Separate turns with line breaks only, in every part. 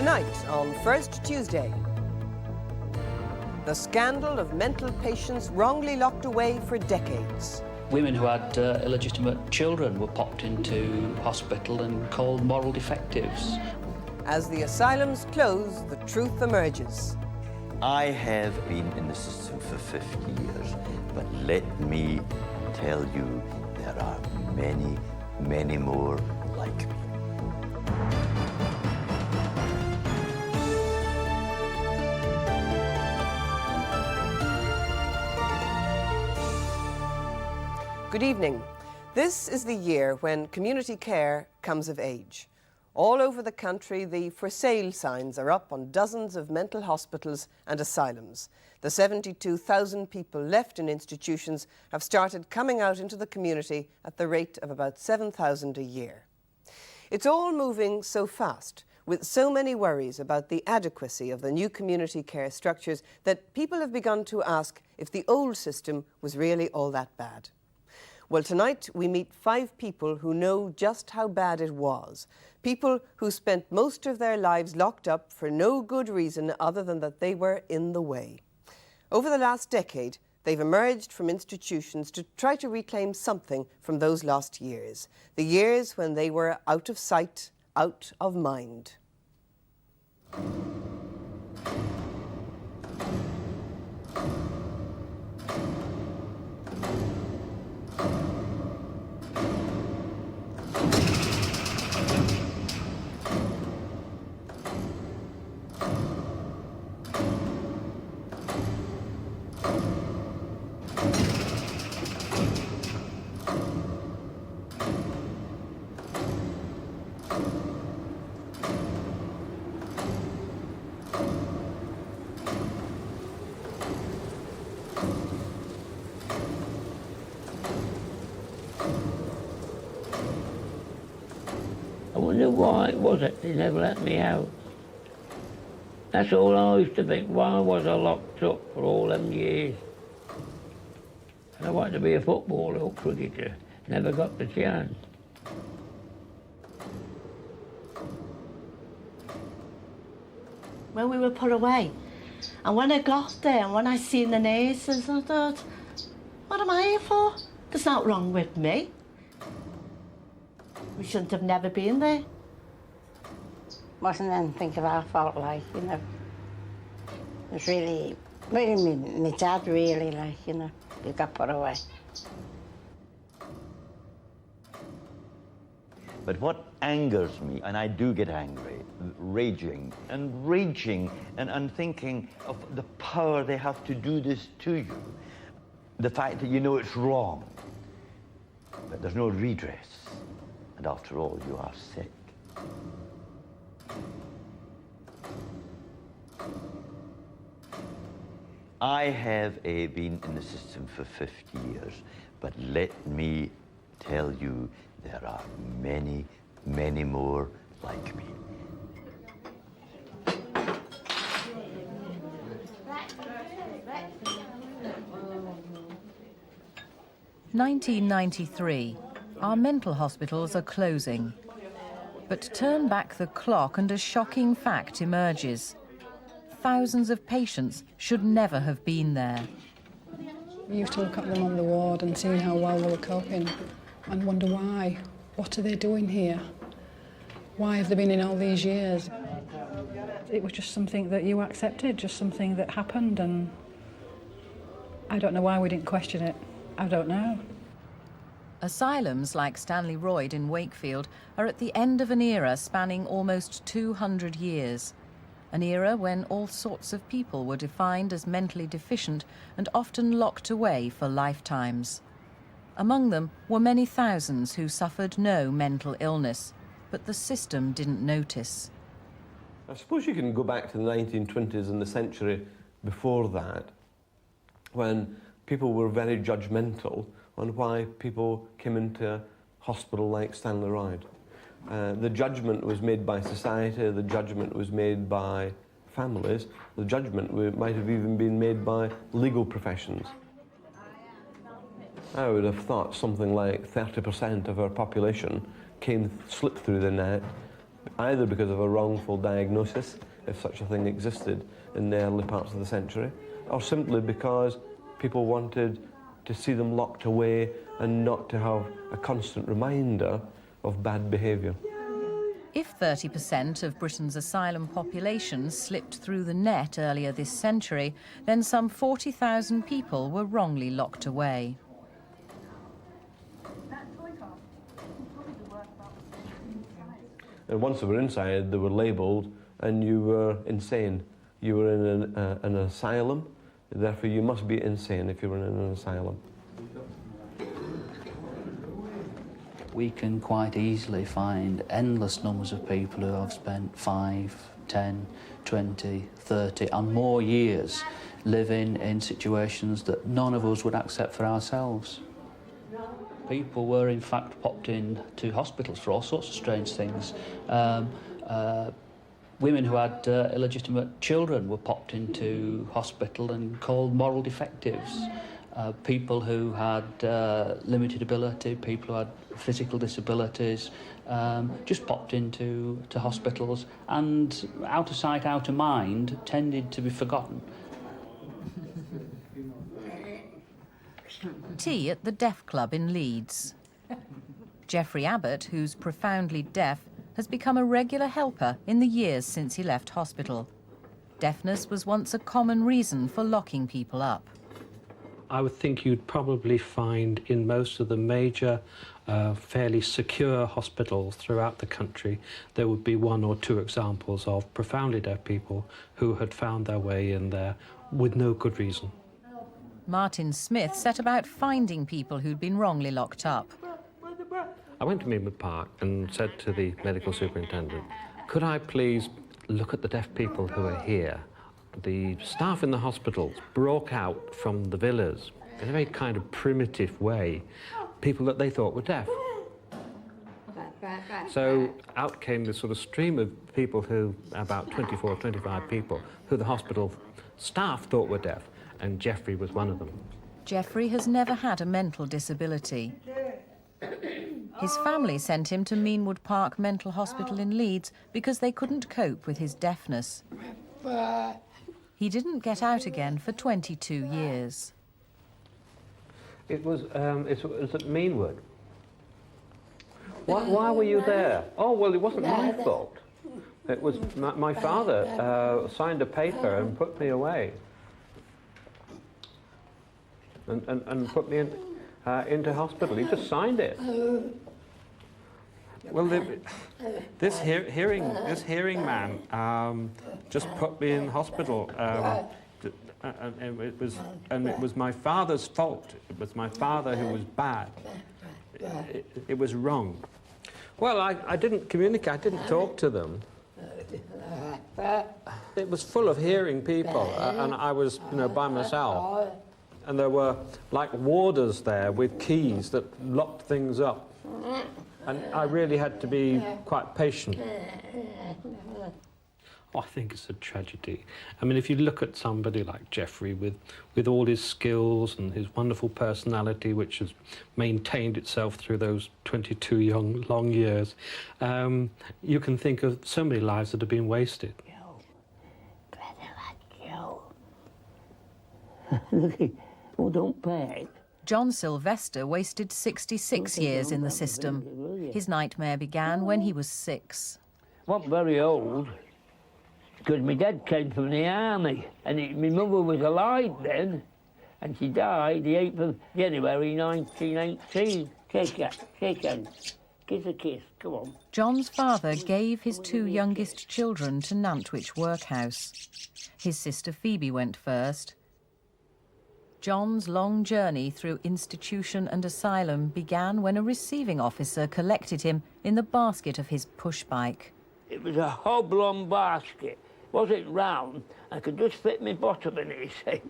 Tonight on First Tuesday, the scandal of mental patients wrongly locked away for decades.
Women who had illegitimate children were popped into hospital and called moral defectives.
As the asylums close, the truth emerges.
I have been in the system for 50 years, but let me tell you, there are many, many more like me.
Good evening. This is the year when community care comes of age. All over the country, the for sale signs are up on dozens of mental hospitals and asylums. The 72,000 people left in institutions have started coming out into the community at the rate of about 7,000 a year. It's all moving so fast, with so many worries about the adequacy of the new community care structures, that people have begun to ask if the old system was really all that bad. Well, tonight we meet 5 people who know just how bad it was. People who spent most of their lives locked up for no good reason other than that they were in the way. Over the last decade, they've emerged from institutions to try to reclaim something from those lost years. The years when they were out of sight, out of mind.
I wonder why it was that they never let me out. That's all I used to think. Why was I locked up for all them years? And I wanted to be a footballer or cricketer. Never got the chance.
When we were put away, and when I got there and when I seen the nurses, I thought, what am I here for? There's nothing wrong with me. We shouldn't have never been there.
Wasn't anything of our fault, like, you know. It was really my dad, really, like, you know, who got put away.
But what angers me, and I do get angry, raging and thinking of the power they have to do this to you. The fact that you know it's wrong, but there's no redress. And after all, you are sick. I have been in the system for 50 years, but let me tell you, there are many, many more like me.
"1993. Our mental hospitals are closing. But turn back the clock and a shocking fact emerges. Thousands of patients should never have been there.
We used to look at them on the ward and see how well they were coping and wonder why. What are they doing here? Why have they been in all these years? It was just something that you accepted, just something that happened, and I don't know why we didn't question it. I don't know.
Asylums like Stanley Royd in Wakefield are at the end of an era spanning almost 200 years. An era when all sorts of people were defined as mentally deficient and often locked away for lifetimes. Among them were many thousands who suffered no mental illness, but the system didn't notice.
I suppose you can go back to the 1920s and the century before that, when people were very judgmental on why people came into a hospital like Stanley Royd. The judgment was made by society, the judgment was made by families, the judgment might have even been made by legal professions. I would have thought something like 30% of our population slipped through the net either because of a wrongful diagnosis, if such a thing existed in the early parts of the century, or simply because people wanted to see them locked away and not to have a constant reminder of bad behaviour.
If 30% of Britain's asylum population slipped through the net earlier this century, then some 40,000 people were wrongly locked away.
And once they were inside, they were labelled and you were insane. You were in an asylum, therefore you must be insane if you were in an asylum.
We can quite easily find endless numbers of people who have spent 5, 10, 20, 30 and more years living in situations that none of us would accept for ourselves. People were in fact popped in to hospitals for all sorts of strange things. Women who had illegitimate children were popped into hospital and called moral defectives. People who had limited ability, people who had physical disabilities, just popped into hospitals and out of sight, out of mind, tended to be forgotten.
Tea at the Deaf Club in Leeds. Geoffrey Abbott, who's profoundly deaf, has become a regular helper in the years since he left hospital. Deafness was once a common reason for locking people up.
I would think you'd probably find in most of the major, fairly secure hospitals throughout the country, there would be 1 or 2 examples of profoundly deaf people who had found their way in there with no good reason.
Martin Smith set about finding people who'd been wrongly locked up.
I went to Meadwood Park and said to the medical superintendent, could I please look at the deaf people who are here? The staff in the hospitals broke out from the villas in a very kind of primitive way, people that they thought were deaf. So out came this sort of stream of people who, about 24, 25 people, who the hospital staff thought were deaf, and Geoffrey was one of them.
Geoffrey has never had a mental disability. His family sent him to Meanwood Park Mental Hospital in Leeds because they couldn't cope with his deafness. He didn't get out again for 22 years.
It was at Meanwood. Why were you there? Oh, well, it wasn't my fault. It was my father signed a paper and put me away. And put me into hospital. He just signed it. Well, this hearing man just put me in hospital, and it was my father's fault. It was my father who was bad. It was wrong. Well, I didn't communicate. I didn't talk to them. It was full of hearing people, and I was, by myself. And there were like warders there with keys that locked things up. And I really had to be quite patient. I think it's a tragedy. I mean, if you look at somebody like Geoffrey with all his skills and his wonderful personality, which has maintained itself through those 22 long years, you can think of so many lives that have been wasted.
Oh, don't pay.
John Sylvester wasted 66 years in the system. His nightmare began when he was 6.
Wasn't very old, because my dad came from the army, and my mother was alive then, and she died the 8th of January 1918. Shake hands. Kiss a kiss, come on.
John's father gave his 2 youngest children to Nantwich Workhouse. His sister Phoebe went first. John's long journey through institution and asylum began when a receiving officer collected him in the basket of his push bike.
It was a oblong basket. Wasn't round. I could just fit my bottom in it, see.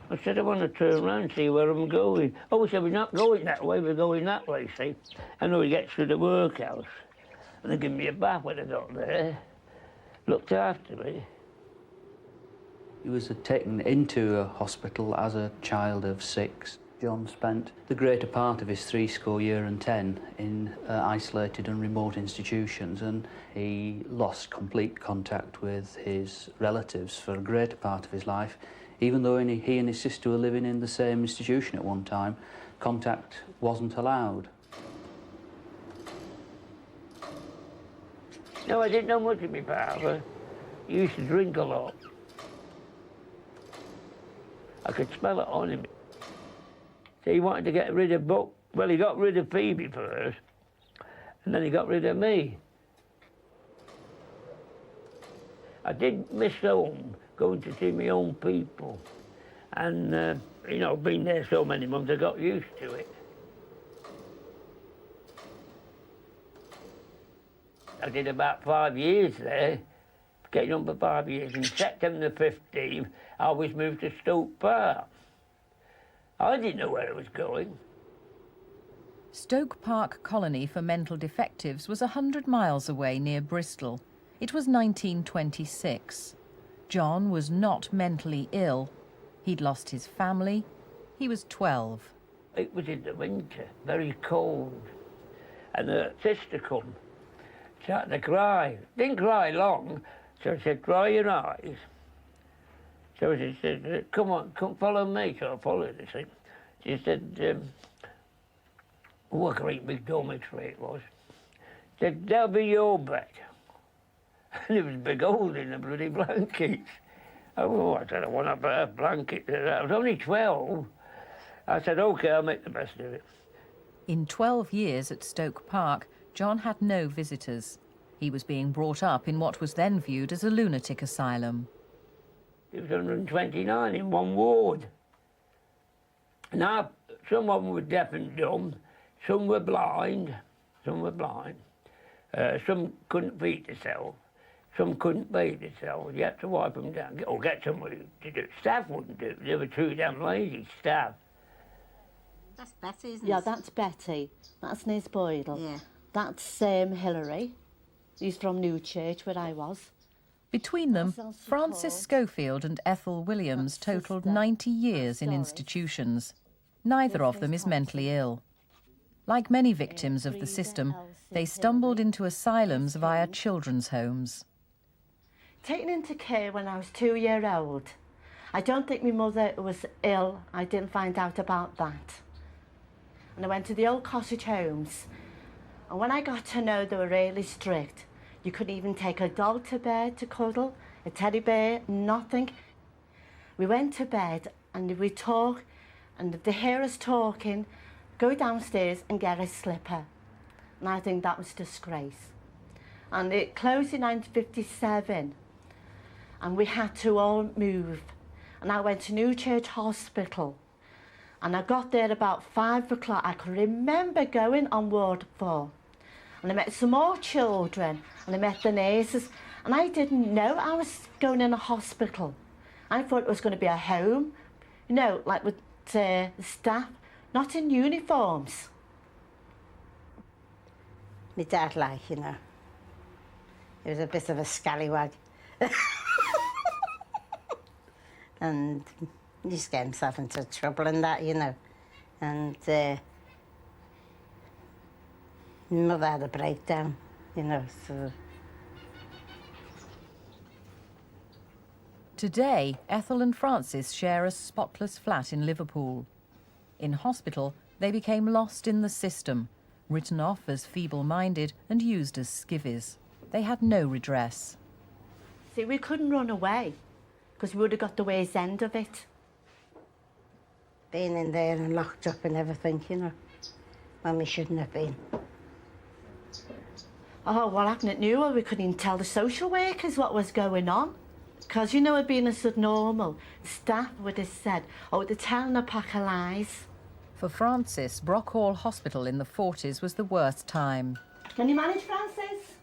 I said, I want to turn around and see where I'm going. Oh, we said, we're not going that way, we're going that way, see. I know we get through the workhouse. And they give me a bath when I got there. Looked after me.
He was taken into a hospital as a child of 6. John spent the greater part of his 70 years in isolated and remote institutions, and he lost complete contact with his relatives for a greater part of his life. Even though he and his sister were living in the same institution at one time, contact wasn't allowed.
No, I didn't know much of my father. He used to drink a lot. I could smell it on him. So he wanted to get rid of Buck. Well, he got rid of Phoebe first, and then he got rid of me. I did miss home, going to see my own people. And, you know, being there so many months, I got used to it. I did about 5 years there, getting on for 5 years. In September 15th, I was moved to Stoke Park. I didn't know where I was going.
Stoke Park Colony for Mental Defectives was 100 miles away near Bristol. It was 1926. John was not mentally ill. He'd lost his family. He was 12.
It was in the winter, very cold. And her sister come, started to cry. Didn't cry long, so I said, dry your eyes. So she said, come on, come follow me. So I followed her. She said, oh, a great big dormitory it was. She said, that'll be your bed. And it was a big hole in the bloody blankets. Oh, I said, I want a better blanket than that. I was only 12. I said, OK, I'll make the best of it.
In 12 years at Stoke Park, John had no visitors. He was being brought up in what was then viewed as a lunatic asylum.
There was 129 in one ward. Now, some of them were deaf and dumb, some were blind, some couldn't feed themselves, some couldn't bathe themselves. You had to wipe them down, or get somebody to do it. Staff wouldn't do it. They were too damn lazy, staff.
That's Betty, isn't it?
Yeah, that's Betty. That's Nis Boydell.
Yeah.
That's Hilary. He's from Newchurch, where I was.
Between them, Francis Schofield and Ethel Williams totalled 90 years in institutions. Neither of them is mentally ill. Like many victims of the system, they stumbled into asylums via children's homes.
Taken into care when I was 2 years old. I don't think my mother was ill. I didn't find out about that. And I went to the old cottage homes. And when I got to know they were really strict, you couldn't even take a doll to bed to cuddle, a teddy bear, nothing. We went to bed and we talk, and if they hear us talking, go downstairs and get a slipper. And I think that was disgrace. And it closed in 1957, and we had to all move. And I went to Newchurch Hospital, and I got there about 5 o'clock. I can remember going on ward 4. And I met some more children, and I met the nurses, and I didn't know I was going in a hospital. I thought it was going to be a home, you know, like with staff, not in uniforms.
My dad, like, you know, he was a bit of a scallywag. And he just get himself into trouble and that, you know. And my mother had a breakdown, you know, so...
Today, Ethel and Francis share a spotless flat in Liverpool. In hospital, they became lost in the system, written off as feeble-minded and used as skivvies. They had no redress.
See, we couldn't run away, because we would have got the ways end of it.
Being in there and locked up and everything, you know, when we shouldn't have been.
Oh, what happened at Newell? We couldn't even tell the social workers what was going on. Because, you know, it being a subnormal, staff would have said, oh, they're telling a pack of lies.
For Francis, Brockhall Hospital in the 40s was the worst time.
Can you manage, Francis?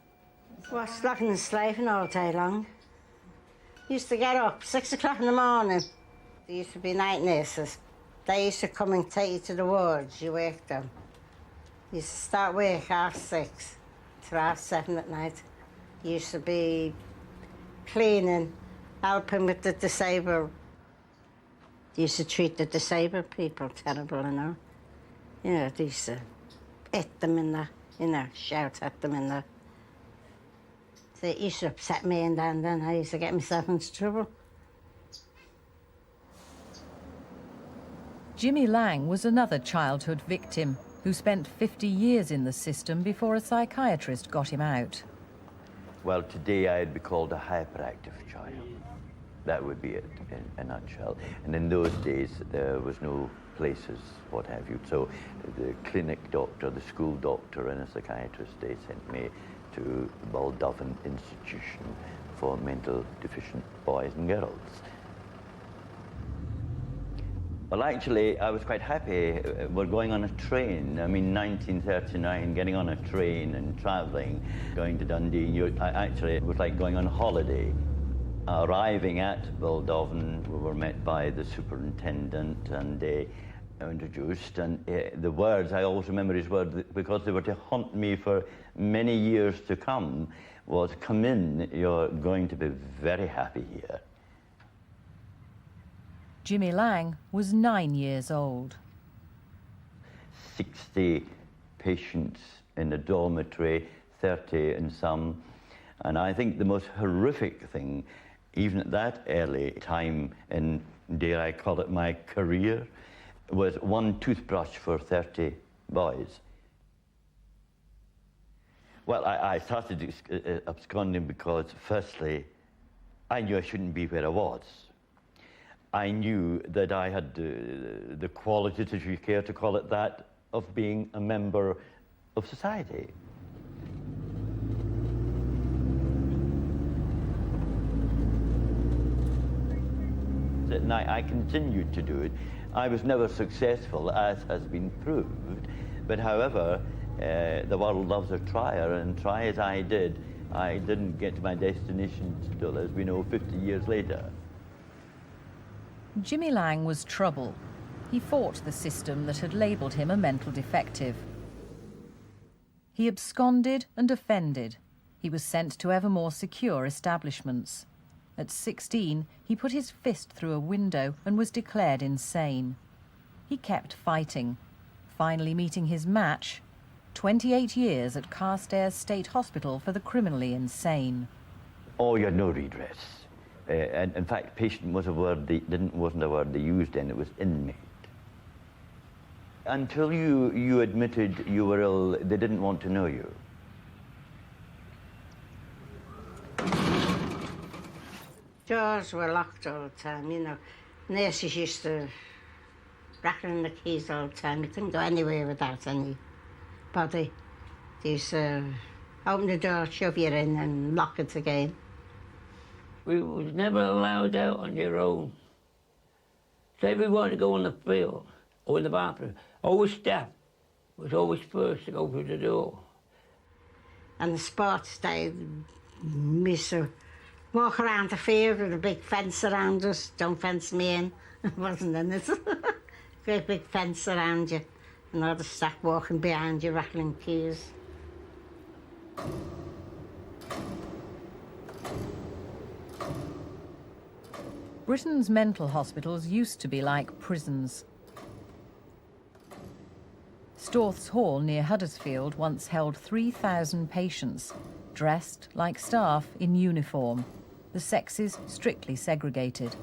Well, slacking and slaving all day long. Used to get up 6 o'clock in the morning. There used to be night nurses. They used to come and take you to the wards you worked on. You used to start work 6:30 to 7:30 at night. You used to be cleaning, helping with the disabled. They used to treat the disabled people terrible, you know. You know, they used to hit them in the, you know, shout at them in the... So it used to upset me, and then I used to get myself into trouble.
Jimmy Lang was another childhood victim who spent 50 years in the system before a psychiatrist got him out.
Well, today I'd be called a hyperactive child. That would be it in a nutshell. And in those days, there was no places, what have you. So the clinic doctor, the school doctor, and a psychiatrist, they sent me to Baldovan Institution for mental deficient boys and girls. Well, actually, I was quite happy. We're going on a train. I mean, 1939, getting on a train and traveling, going to Dundee. Actually, it was like going on holiday. Arriving at Baldovan, we were met by the superintendent and introduced. And the words, I always remember his words, because they were to haunt me for many years to come, was, "Come in, you're going to be very happy here."
Jimmy Lang was 9 years old.
60 patients in a dormitory, 30 in some. And I think the most horrific thing, even at that early time in, dare I call it, my career, was one toothbrush for 30 boys. Well, I started absconding because, firstly, I knew I shouldn't be where I was. I knew that I had the qualities, if you care to call it that, of being a member of society. And I continued to do it. I was never successful, as has been proved, but however, the world loves a trier, and try as I didn't get to my destination still, as we know, 50 years later.
Jimmy Lang was trouble. He fought the system that had labelled him a mental defective. He absconded and offended. He was sent to ever more secure establishments. At 16, he put his fist through a window and was declared insane. He kept fighting, finally meeting his match, 28 years at Carstairs State Hospital for the criminally insane.
Oh, you had no redress. And in fact, patient was a word wasn't a word they used then, it was inmate. Until you admitted you were ill, they didn't want to know you.
Doors were locked all the time, you know. Nurses used to rattle in the keys all the time. You couldn't go anywhere without anybody. They used to open the door, shove you in and lock it again.
We was never allowed out on your own. Say we wanted to go on the field or in the bathroom, always staff was always first to go through the door.
And the sports day, we used to walk around the field with a big fence around us. Don't fence me in. It wasn't in it. Great big fence around you. And all the staff walking behind you, rattling keys.
Britain's mental hospitals used to be like prisons. Storth's Hall near Huddersfield once held 3,000 patients, dressed like staff in uniform, the sexes strictly segregated.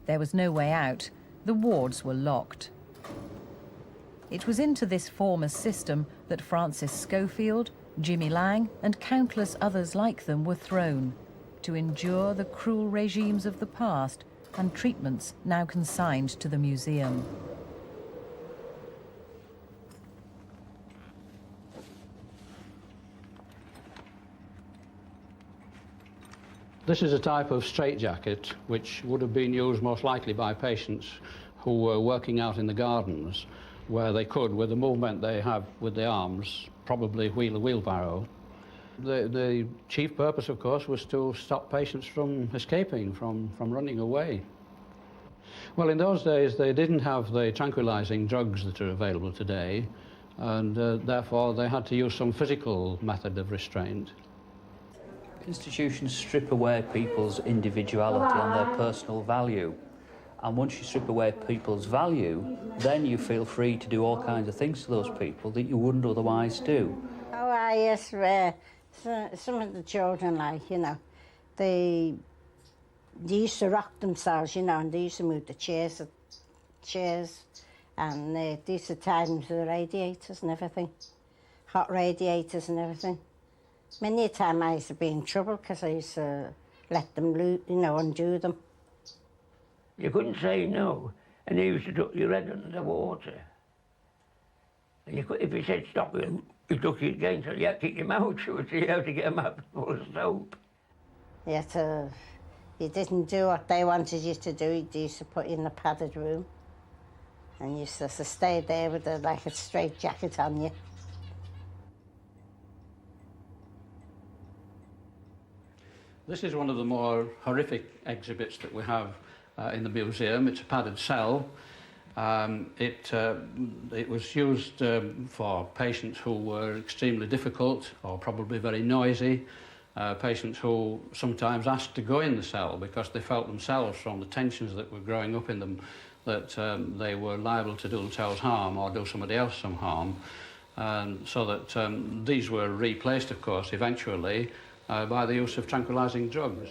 There was no way out. The wards were locked. It was into this former system that Francis Schofield, Jimmy Lang, and countless others like them were thrown, to endure the cruel regimes of the past and treatments now consigned to the museum.
This is a type of straitjacket which would have been used most likely by patients who were working out in the gardens, where they could, with the movement they have with the arms, probably wheel a wheelbarrow. The chief purpose, of course, was to stop patients from escaping, from running away. Well, in those days, they didn't have the tranquilizing drugs that are available today, and therefore they had to use some physical method of restraint.
Institutions strip away people's individuality and their personal value. And once you strip away people's value, then you feel free to do all kinds of things to those people that you wouldn't otherwise do.
Oh, yes, some of the children, like, you know, they used to rock themselves, you know, and they used to move the chairs, and they used to tie them to the radiators and everything, hot radiators and everything. Many a time I used to be in trouble because I used to let them, you know, undo them.
You couldn't say no, and he used to duck your head under the water. And you could, if he said stop, he took you again, so you had to keep your mouth shut, so you had to get him out full of soap.
You didn't do what they wanted you to do. They used to put you in a padded room, and you used to stay there with like a straight jacket on you.
This is one of the more horrific exhibits that we have in the museum. It's a padded cell. It was used for patients who were extremely difficult or probably very noisy, patients who sometimes asked to go in the cell because they felt themselves, from the tensions that were growing up in them, that they were liable to do themselves harm or do somebody else some harm. So that these were replaced, of course, eventually by the use of tranquilizing drugs.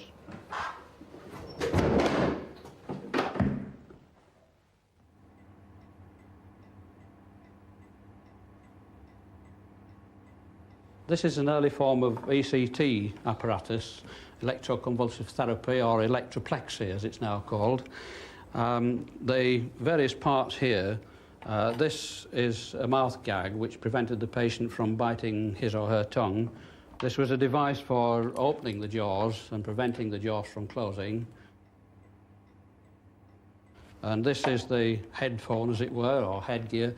This is an early form of ECT apparatus, electroconvulsive therapy, or electroplexy as it's now called. The various parts here, this is a mouth gag which prevented the patient from biting his or her tongue. This was a device for opening the jaws and preventing the jaws from closing. And this is the headphone, as it were, or headgear,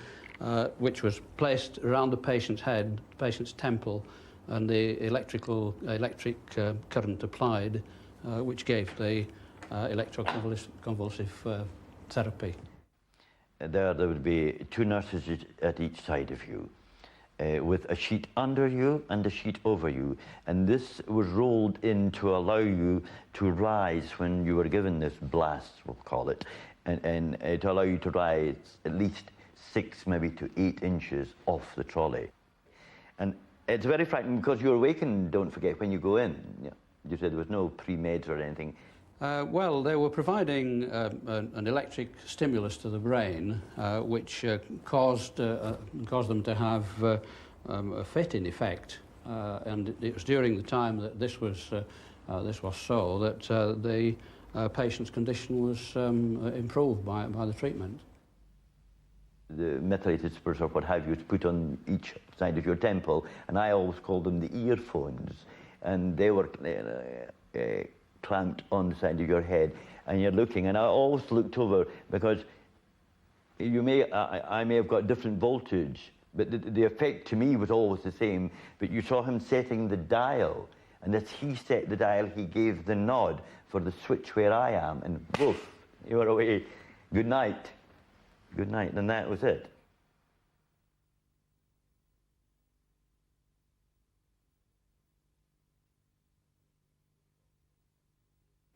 which was placed around the patient's head, the patient's temple, and the electric current applied, which gave the electroconvulsive therapy.
There would be two nurses at each side of you, with a sheet under you and a sheet over you, and this was rolled in to allow you to rise when you were given this blast, we'll call it, and to allow you to rise at least 6, maybe to 8 inches off the trolley. And it's very frightening because you're awakened, don't forget, when you go in. You said there was no pre-meds or anything.
Well, they were providing an electric stimulus to the brain, which caused them to have a fit, in effect. And it was during the time that this was so that the patient's condition was improved by the treatment.
The methylated spurs or what have you is put on each side of your temple, and I always called them the earphones, and they were clamped on the side of your head, and you're looking, and I always looked over because I may have got different voltage, but the effect to me was always the same. But you saw him setting the dial, and as he set the dial, he gave the nod for the switch where I am, and woof, you were away. Good night. Good night, and that was it.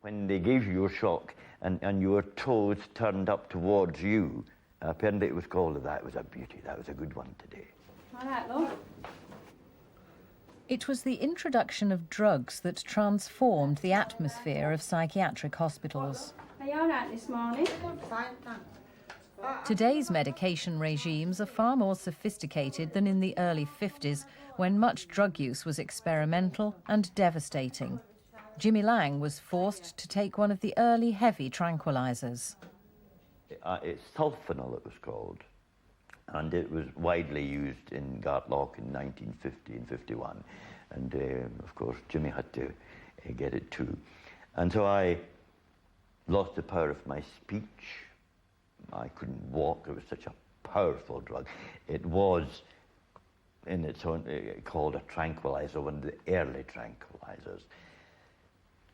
When they gave you your shock and your toes turned up towards you, apparently it was called that. It was a beauty. That was a good one today.
All right, love.
It was the introduction of drugs that transformed the atmosphere of psychiatric hospitals.
Are you all right this morning?
Fine, thanks.
Today's medication regimes are far more sophisticated than in the early 50s, when much drug use was experimental and devastating. Jimmy Lang was forced to take one of the early heavy tranquilizers.
It's sulfonal, it was called, and it was widely used in Gartlock in 1950 and 51. And of course, Jimmy had to get it too. And so I lost the power of my speech. I couldn't walk. It was such a powerful drug. It was, in its own, called a tranquilizer, one of the early tranquilizers.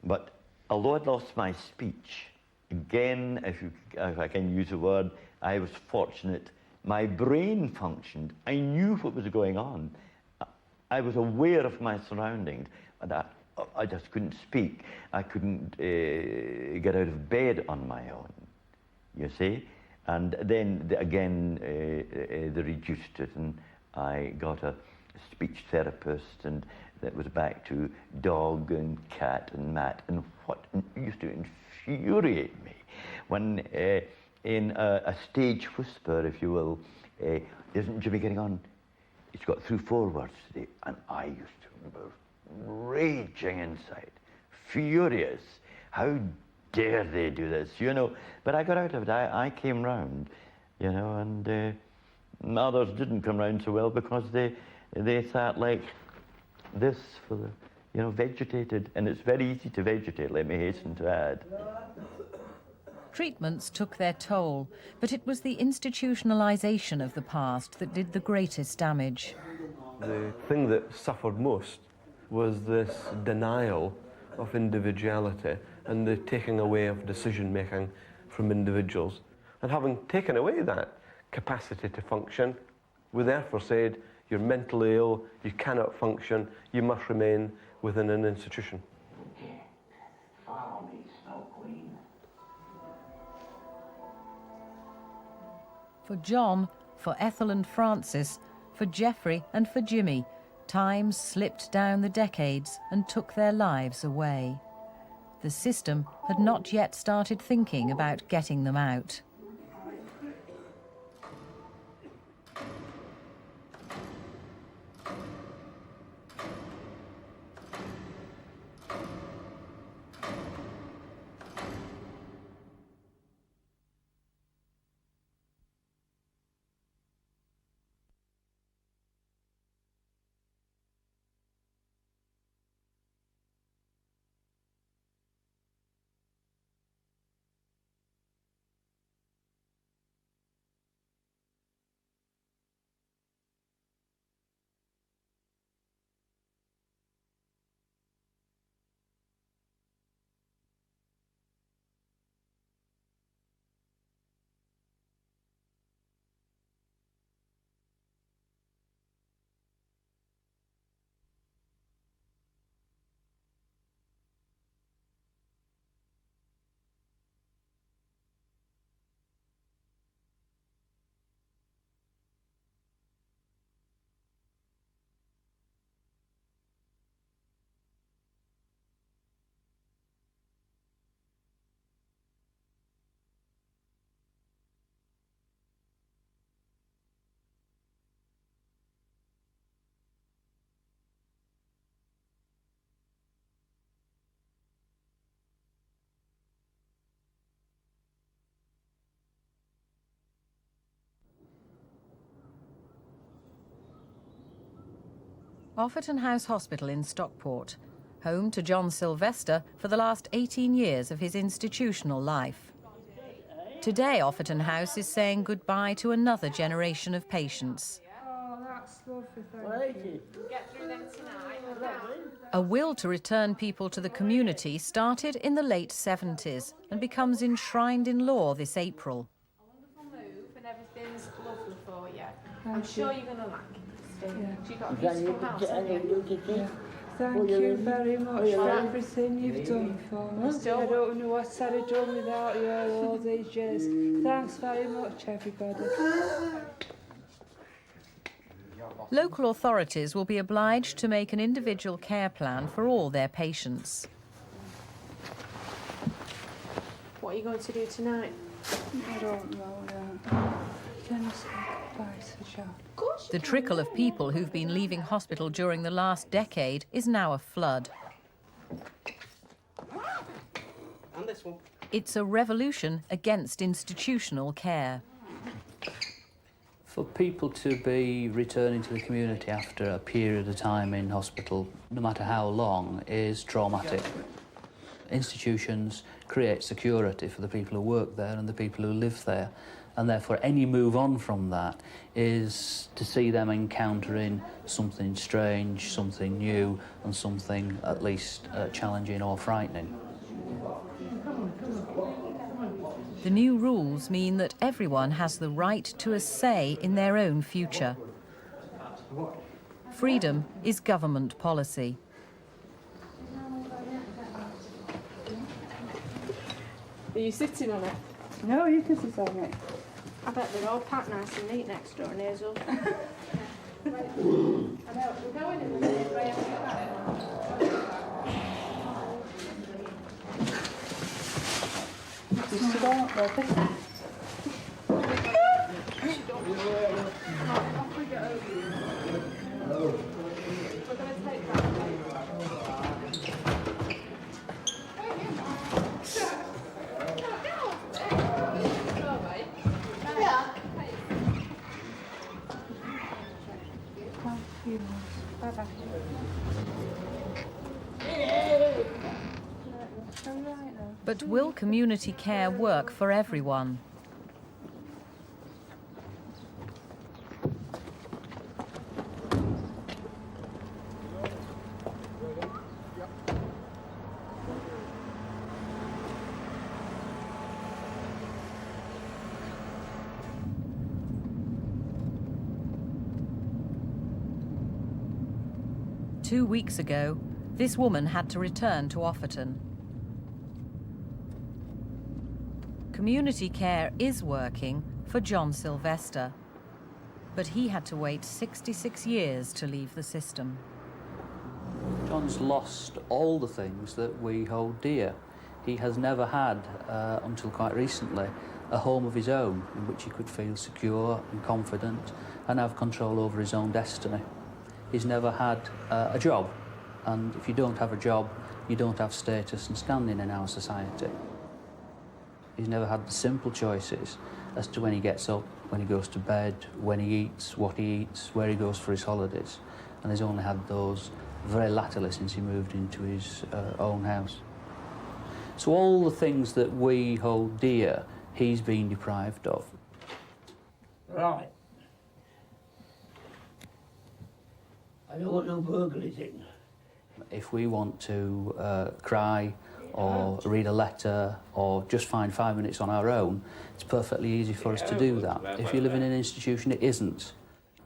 But although I'd lost my speech, again, if I can use a word, I was fortunate. My brain functioned. I knew what was going on. I was aware of my surroundings, and I just couldn't speak. I couldn't get out of bed on my own. you see. And then, again, they reduced it, and I got a speech therapist, and that was back to dog and cat and mat. And what used to infuriate me when in a stage whisper, if you will, isn't Jimmy getting on? It's got through 4 words today. And I used to remember raging inside, furious. How dare they do this, you know? But I got out of it. I came round, you know, and others didn't come round so well because they sat like this for the, you know, vegetated. And it's very easy to vegetate, let me hasten to add.
Treatments took their toll, but it was the institutionalisation of the past that did the greatest damage.
The thing that suffered most was this denial of individuality and the taking away of decision-making from individuals. And having taken away that capacity to function, we therefore said, you're mentally ill, you cannot function, you must remain within an institution.
Follow me, Snow Queen.
For John, for Ethel and Francis, for Geoffrey and for Jimmy, time slipped down the decades and took their lives away. The system had not yet started thinking about getting them out. Offerton House Hospital in Stockport, home to John Sylvester for the last 18 years of his institutional life. Today, Offerton House is saying goodbye to another generation of patients.
Oh, that's lovely, thank you. Get through them tonight.
A will to return people to the community started in the late 70s and becomes enshrined in law this April.
A wonderful move and everything's lovely for you. I'm sure you're going to like it. You've got a beautiful house, haven't you?
Yeah. Thank you very much for everything you've done for us. I don't know what I'd have done without you all these years. Thanks very much, everybody.
Local authorities will be obliged to make an individual care plan for all their patients.
What are you going to do tonight?
I don't know, Can I say goodbye to John?
The trickle of people who've been leaving hospital during the last decade is now a flood.
And this one.
It's a revolution against institutional care.
For people to be returning to the community after a period of time in hospital, no matter how long, is traumatic. Institutions create security for the people who work there and the people who live there, and therefore any move on from that is to see them encountering something strange, something new, and something at least challenging or frightening.
The new rules mean that everyone has the right to a say in their own future. Freedom is government policy.
Are you sitting on it?
No, you can sit on it.
I bet they're all packed nice and neat next door, Hazel. I know, we're going in the minute, Graham, get back.
Just to go out there.
We're going to take that. Bye-bye.
But will community care work for everyone? Two weeks ago, this woman had to return to Offerton. Community care is working for John Sylvester, but he had to wait 66 years to leave the system.
John's lost all the things that we hold dear. He has never had, until quite recently, a home of his own in which he could feel secure and confident and have control over his own destiny. He's never had a job, and if you don't have a job, you don't have status and standing in our society. He's never had the simple choices as to when he gets up, when he goes to bed, when he eats, what he eats, where he goes for his holidays, and he's only had those very latterly since he moved into his own house. So all the things that we hold dear, he's been deprived of.
Right. I don't want no burglaries in.
If we want to cry or read a letter or just find 5 minutes on our own, it's perfectly easy for us to do that. If you live in an institution, it isn't.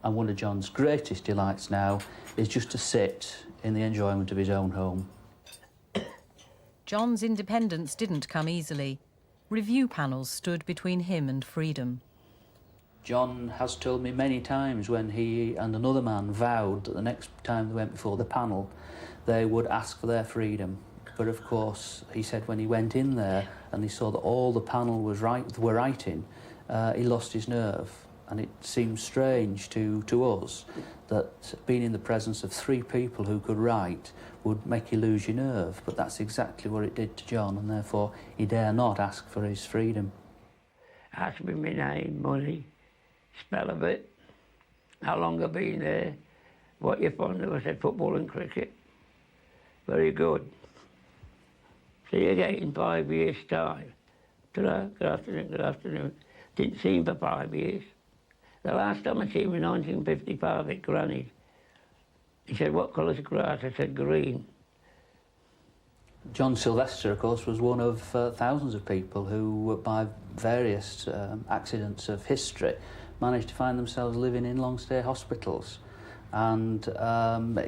And one of John's greatest delights now is just to sit in the enjoyment of his own home.
John's independence didn't come easily. Review panels stood between him and freedom.
John has told me many times when he and another man vowed that the next time they went before the panel, they would ask for their freedom. But of course, he said when he went in there and he saw that all the panel were writing, he lost his nerve. And it seems strange to us that being in the presence of 3 people who could write would make you lose your nerve. But that's exactly what it did to John, and therefore he dare not ask for his freedom.
Ask me my name, money, spell of it, how long I've been there, what you're fond of. I said football and cricket. Very good. See you again in 5 years' time. Ta-ra, good afternoon, good afternoon. Didn't see him for 5 years. The last time I seen him in 1955 at Granny's. He said, what colour's grass? I said, green.
John Sylvester, of course, was one of thousands of people who, by various accidents of history, managed to find themselves living in long-stay hospitals. And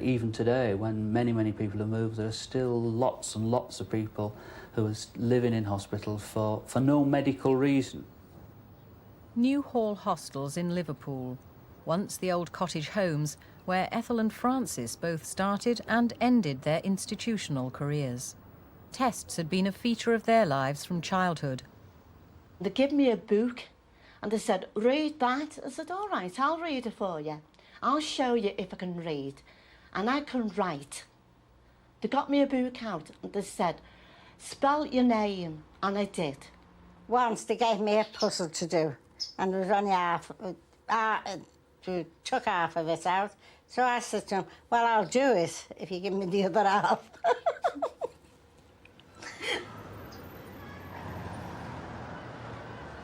even today, when many, many people have moved, there are still lots and lots of people who are living in hospital for no medical reason.
New Hall hostels in Liverpool, once the old cottage homes where Ethel and Francis both started and ended their institutional careers. Tests had been a feature of their lives from childhood.
They gave me a book and they said, read that. I said, all right, I'll read it for you. I'll show you if I can read. And I can write. They got me a book out and they said, spell your name. And I did.
Once they gave me a puzzle to do, and there was only half, took half of it out. So I said to him, well, I'll do it if you give me the other half.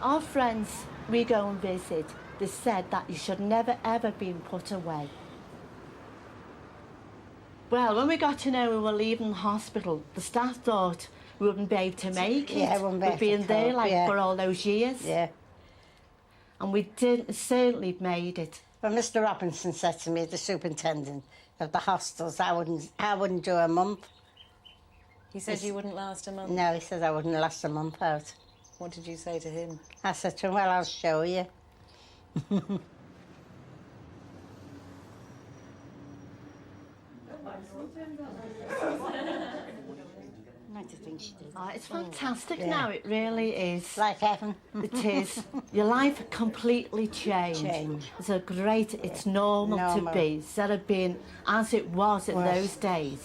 Our friends we go and visit, they said that you should never ever been put away. Well, when we got to know we were leaving the hospital, the staff thought we wouldn't be able to make it.
Yeah, we wouldn't be able
We'd been
to
there
cope,
like
yeah.
for all those years.
Yeah.
And we certainly made it.
Well, Mr. Robinson said to me, the superintendent of the hostels, I wouldn't do a month.
He said you wouldn't last a month?
No, he said I wouldn't last a month out.
What did you say to him?
I said to him, well, I'll show you.
Oh, it's fantastic now, it really is.
Like heaven.
It is. Your life completely changed. It's a great, it's normal to be, instead of being as it was in those days.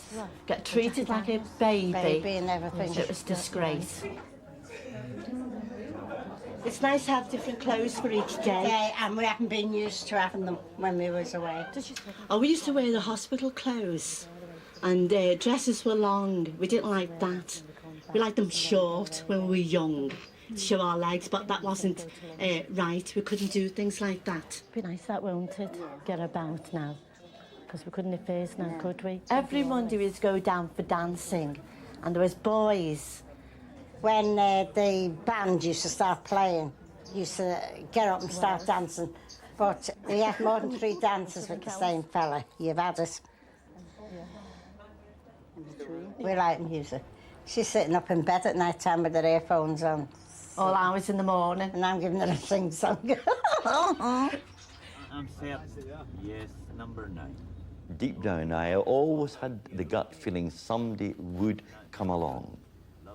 Get treated like a baby
and everything.
It was disgrace. It's nice to have different clothes for each day.
And we haven't been used to having them when we was away.
Oh, we used to wear the hospital clothes, and dresses were long. We didn't like that. We liked them short when we were young, to show our legs, but that wasn't right. We couldn't do things like that.
It'd be nice that, won't it? Get about now, because we couldn't have faced now, could we?
Every Monday we'd go down for dancing, and there was boys.
When the band used to start playing, used to get up and start dancing. But we had more than 3 dances with the same fella. You've had it. We like music. She's sitting up in bed at night time with her earphones on.
All hours in the morning.
And I'm giving her a sing-song.
I'm set. Yes, number 9. Deep down, I always had the gut feeling somebody would come along.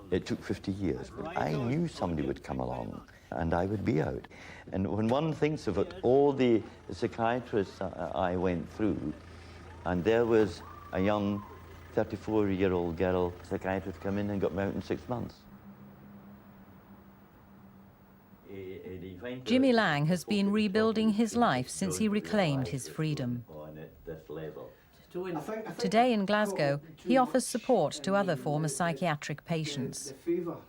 It took 50 years, but I knew somebody would come along and I would be out. And when one thinks of it, all the psychiatrists I went through, and there was a young 34-year-old girl psychiatrist come in and got me out in 6 months.
Jimmy Lang has been rebuilding his life since he reclaimed his freedom. Today in Glasgow, he offers support to other former psychiatric patients.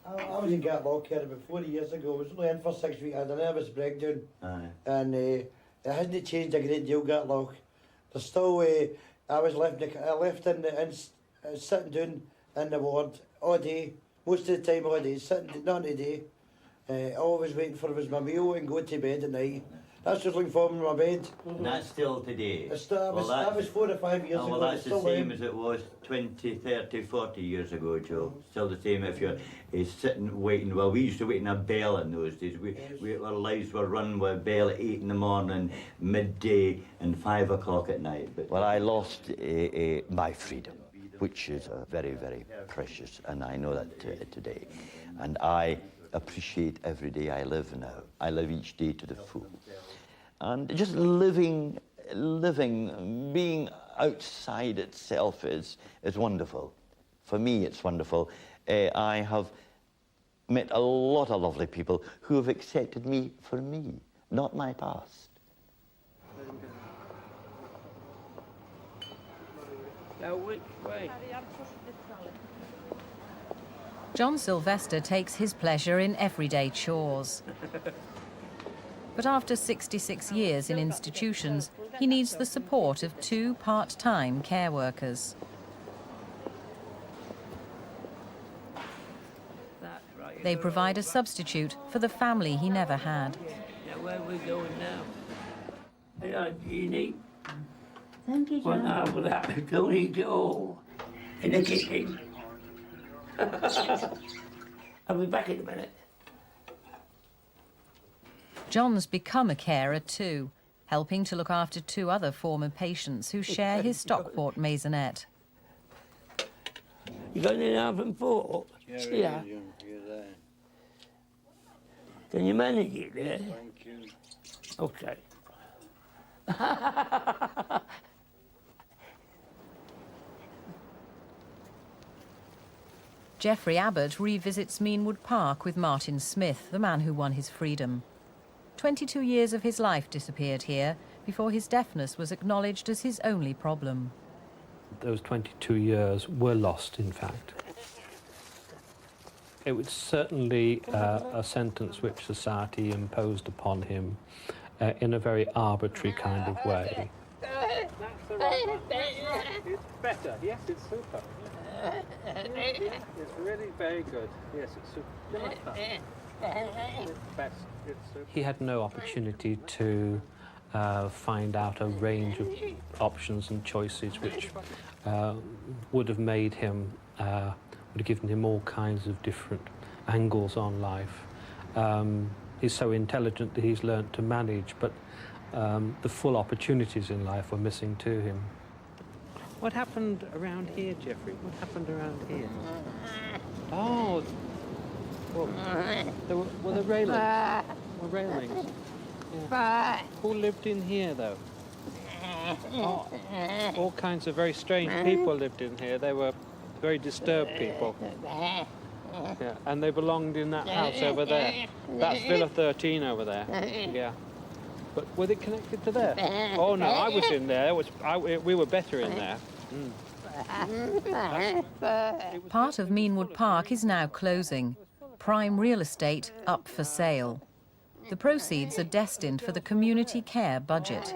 I was in Gatlock here about 40 years ago. I was only in for 6 weeks. I had a nervous breakdown. And it hasn't changed a great deal, Gatlock. There's still, I left sitting down in the ward all day, most of the time all day, sitting down all day. Always waiting for my meal and going to bed at night. That's just looking for me in my bed.
And that's still today?
That was 4 or 5 years ago.
Well, that's the same as it was 20, 30, 40 years ago, Joe. Still the same if you're sitting waiting. Well, we used to wait in a bell in those days. Our lives were run with a bell at 8 in the morning, midday and 5 o'clock at night. Well, I lost my freedom, which is very, very precious, and I know that today. And I appreciate every day I live now. I live each day to the full. And just living, being outside itself is wonderful. For me, it's wonderful. I have met a lot of lovely people who have accepted me for me, not my past.
Now, which way?
John Sylvester takes his pleasure in everyday chores. But after 66 years in institutions, he needs the support of 2 part-time care workers. They provide a substitute for the family he never had.
Now, where are we going now? Jeannie?
Thank you,
Well,
John.
now, with that, don't eat it all in the kitchen. I'll be back in a minute.
John's become a carer too, helping to look after 2 other former patients who share his Stockport maisonette.
You got any half and fork? Yeah. Can you manage it there?
Thank you.
Okay.
Geoffrey Abbott revisits Meanwood Park with Martin Smith, the man who won his freedom. 22 years of his life disappeared here before his deafness was acknowledged as his only problem.
Those 22 years were lost, in fact. It was certainly a sentence which society imposed upon him in a very arbitrary kind of way.
That's the right one. It's better. Yes, it's super. It's really very good. Yes, it's super. You like that? It's best. It's super.
He had no opportunity to find out a range of options and choices which would have made him, would have given him all kinds of different angles on life. He's so intelligent that he's learnt to manage, but the full opportunities in life were missing to him. What happened around here, Jeffrey? What happened around here? Oh, well, were there railings? Were railings? Yeah. Who lived in here, though? Oh, all kinds of very strange people lived in here. They were very disturbed people. Yeah, and they belonged in that house over there. That's Villa 13 over there. Yeah. But were they connected to there? Oh, no, I was in there. We were better in there.
Part of Meanwood Park is now closing. Prime real estate up for sale. The proceeds are destined for the community care budget.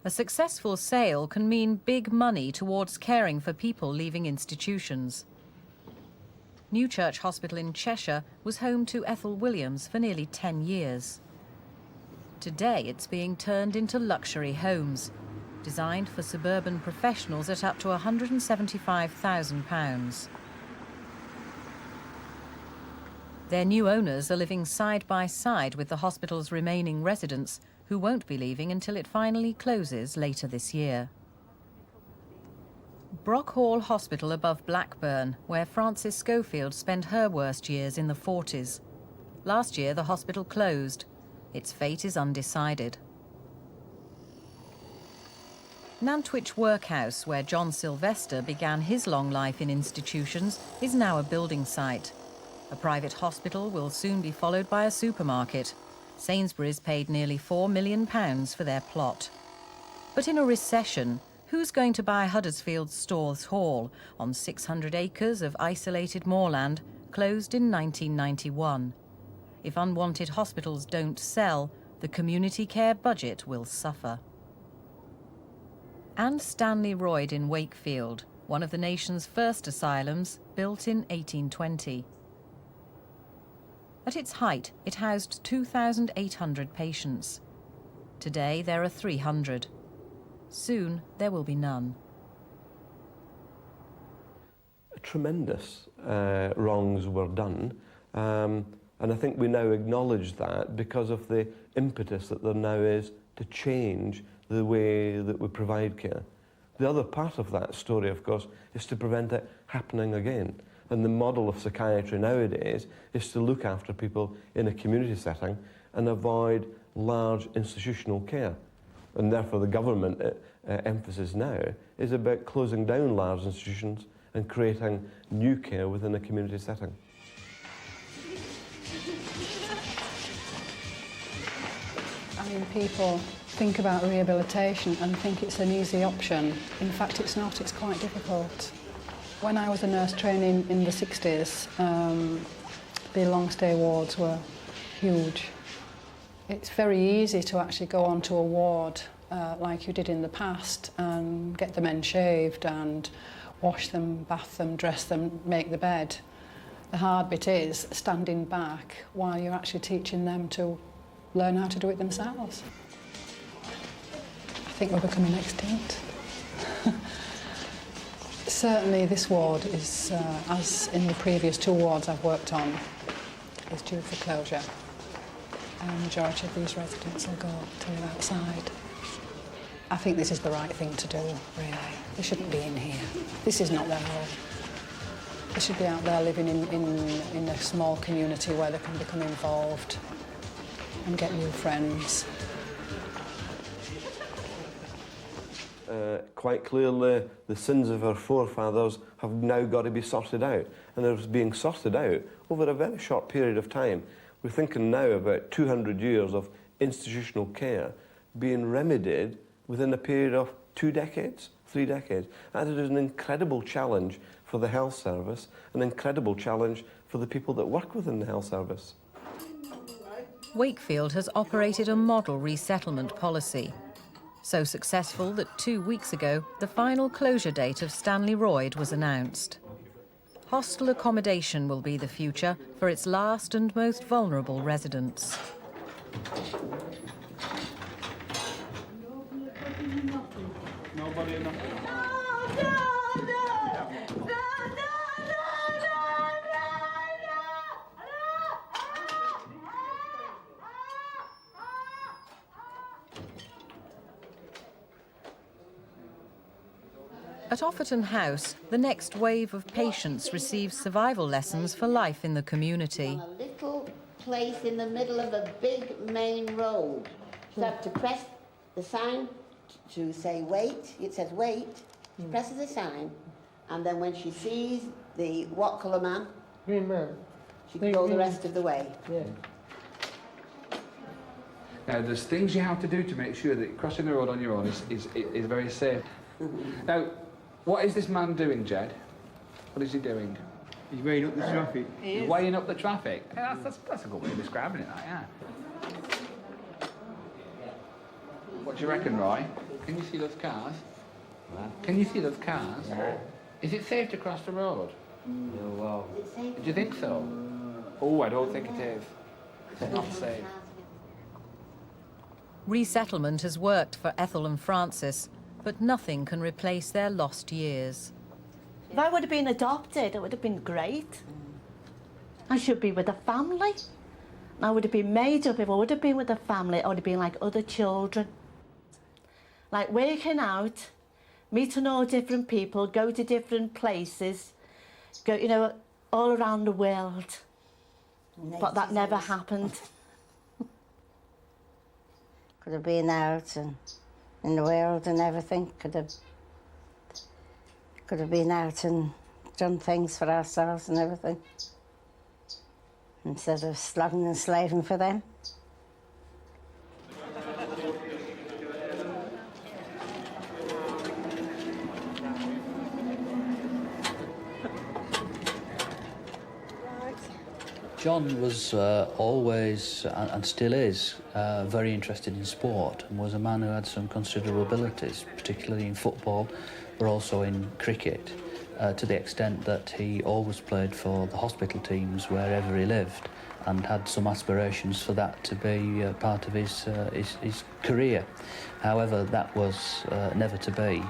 A successful sale can mean big money towards caring for people leaving institutions. Newchurch Hospital in Cheshire was home to Ethel Williams for nearly 10 years. Today it's being turned into luxury homes, designed for suburban professionals at up to £175,000. Their new owners are living side by side with the hospital's remaining residents, who won't be leaving until it finally closes later this year. Brock Hall Hospital above Blackburn, where Frances Schofield spent her worst years in the 40s. Last year the hospital closed. Its fate is undecided. Nantwich Workhouse, where John Sylvester began his long life in institutions, is now a building site. A private hospital will soon be followed by a supermarket. Sainsbury's paid nearly £4 million for their plot. But in a recession, who's going to buy Huddersfield's Stores Hall on 600 acres of isolated moorland, closed in 1991? If unwanted hospitals don't sell, the community care budget will suffer. And Stanley Royd in Wakefield, one of the nation's first asylums, built in 1820. At its height, it housed 2,800 patients. Today, there are 300. Soon, there will be none.
Tremendous wrongs were done, and I think we now acknowledge that because of the impetus that there now is to change the way that we provide care. The other part of that story, of course, is to prevent it happening again. And the model of psychiatry nowadays is to look after people in a community setting and avoid large institutional care. And therefore the government emphasis now is about closing down large institutions and creating new care within a community setting.
I mean, people think about rehabilitation and think it's an easy option. In fact, it's not, it's quite difficult. When I was a nurse training in the 60s, the long stay wards were huge. It's very easy to actually go onto a ward like you did in the past and get the men shaved and wash them, bath them, dress them, make the bed. The hard bit is standing back while you're actually teaching them to learn how to do it themselves. I think we're becoming extinct. Certainly this ward is, as in the previous 2 wards I've worked on, is due for closure. And the majority of these residents will go to live outside. I think this is the right thing to do, really. They shouldn't be in here. This is not their home. They should be out there living in a small community where they can become involved and get new friends.
Quite clearly, the sins of our forefathers have now got to be sorted out, and they're being sorted out over a very short period of time. We're thinking now about 200 years of institutional care being remedied within a period of 2 decades, 3 decades. That is an incredible challenge for the health service, an incredible challenge for the people that work within the health service.
Wakefield has operated a model resettlement policy. So successful that 2 weeks ago, the final closure date of Stanley Royd was announced. Hostel accommodation will be the future for its last and most vulnerable residents. At Offerton House, the next wave of patients receive survival lessons for life in the community.
A little place in the middle of a big main road. So to press the sign to say wait, it says wait, she presses the sign, and then when she sees the what colour man?
Green man.
She can go the rest of the way.
Yeah.
Now, there's things you have to do to make sure that crossing the road on your own is very safe. Now, what is this man doing, Jed? What is he doing?
He's weighing up the traffic.
He's weighing up the traffic. Yeah, that's a good way of describing it, that, yeah. What do you reckon, Roy? Can you see those cars? Can you see those cars? Is it safe to cross the road?
No, wow.
Do you think so? Oh, I don't think it is. It's not safe.
Resettlement has worked for Ethel and Francis, but nothing can replace their lost years.
If I would have been adopted, it would have been great. I should be with a family. I would have been made up. If I would have been with a family, I would have been like other children. Like working out, meeting all different people, go to different places, go, you know, all around the world. But that never happened.
Could have been out and in the world and everything. Could have been out and done things for ourselves and everything. Instead of slogging and slaving for them.
John was always, and still is, very interested in sport and was a man who had some considerable abilities, particularly in football, but also in cricket, to the extent that he always played for the hospital teams wherever he lived and had some aspirations for that to be part of his career. However, that was never to be.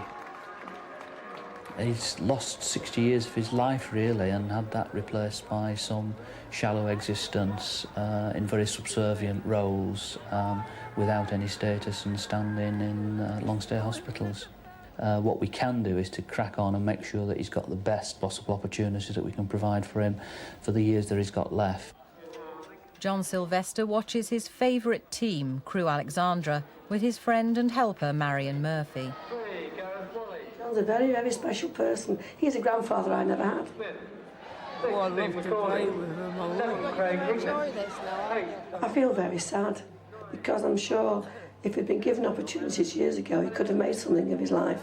He's lost 60 years of his life, really, and had that replaced by some shallow existence in very subservient roles without any status and standing in long-stay hospitals. What we can do is to crack on and make sure that he's got the best possible opportunities that we can provide for him for the years that he's got left.
John Sylvester watches his favourite team, Crew Alexandra, with his friend and helper Marion Murphy.
John's a very, very special person. He's a grandfather I never had.
Oh, I love to play with him.
I feel very sad because I'm sure if he'd been given opportunities years ago, he could have made something of his life.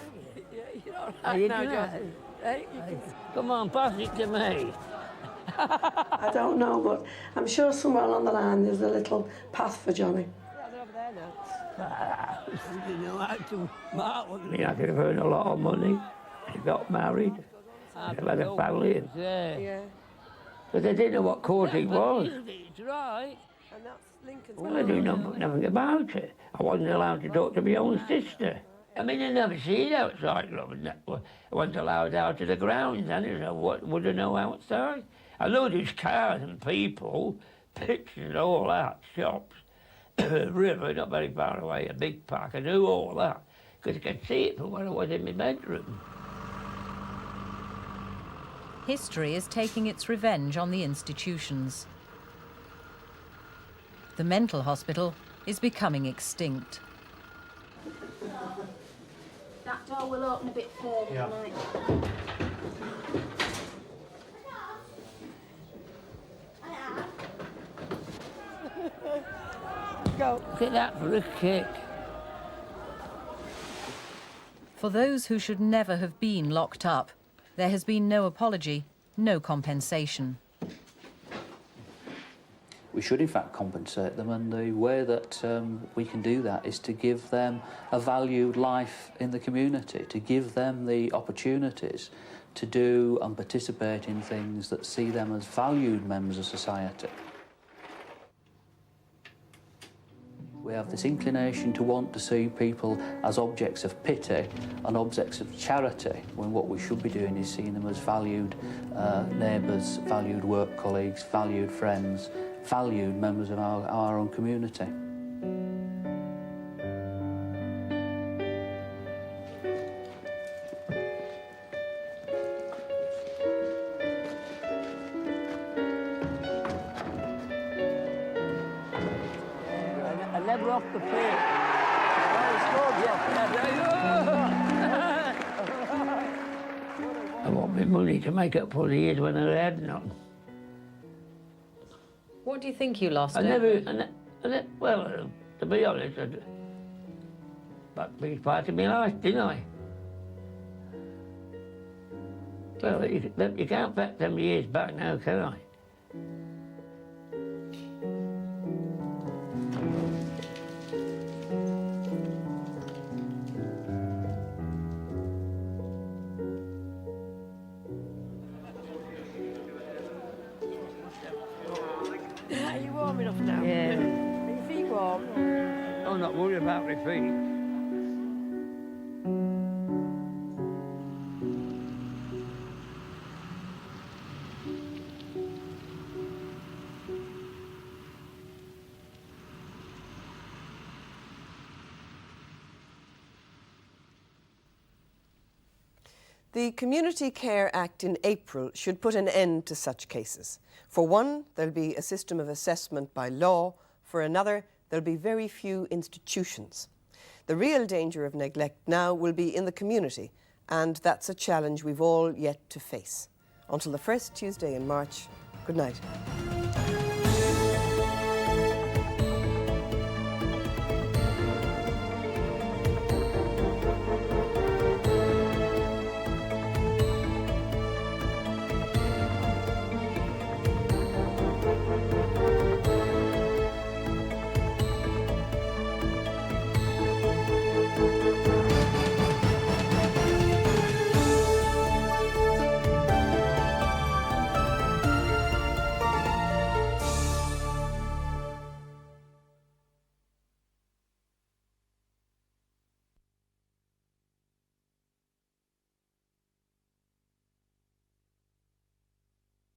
Come on, pass it to me.
I don't know, but I'm sure somewhere along the line there's a little path for Johnny.
I mean, I could have earned a lot of money. He got married. He had a family. But they didn't know what course he was.
Right.
Well, I knew nothing about it. I wasn't allowed to talk to my own sister. I mean, I never seen outside love, and I wasn't allowed out to the grounds, and I would I know outside? I know there's cars and people, pictures and all that, shops, river not very far away, a big park, I knew all that, because I could see it from when I was in my bedroom.
History is taking its revenge on the institutions. The mental hospital is becoming extinct.
That door will open a bit further tonight.
Go. Look at that for a kick.
For those who should never have been locked up, there has been no apology, no compensation.
We should in fact compensate them, and the way that we can do that is to give them a valued life in the community, to give them the opportunities to do and participate in things that see them as valued members of society. We have this inclination to want to see people as objects of pity and objects of charity, when what we should be doing is seeing them as valued neighbours, valued work colleagues, valued friends, valued members of our own community.
I'd rock the plate. I want my money to make up for the years when I had none.
What do you think you lost?
Well, to be honest, that was part of my life, didn't I? Well, you can't put them years back now, can I?
Are you warm enough now?
Yeah.
Are your feet warm?
I'm not worried about my feet.
The Community Care Act in April should put an end to such cases. For one, there'll be a system of assessment by law. For another, there'll be very few institutions. The real danger of neglect now will be in the community, and that's a challenge we've all yet to face. Until the first Tuesday in March, good night.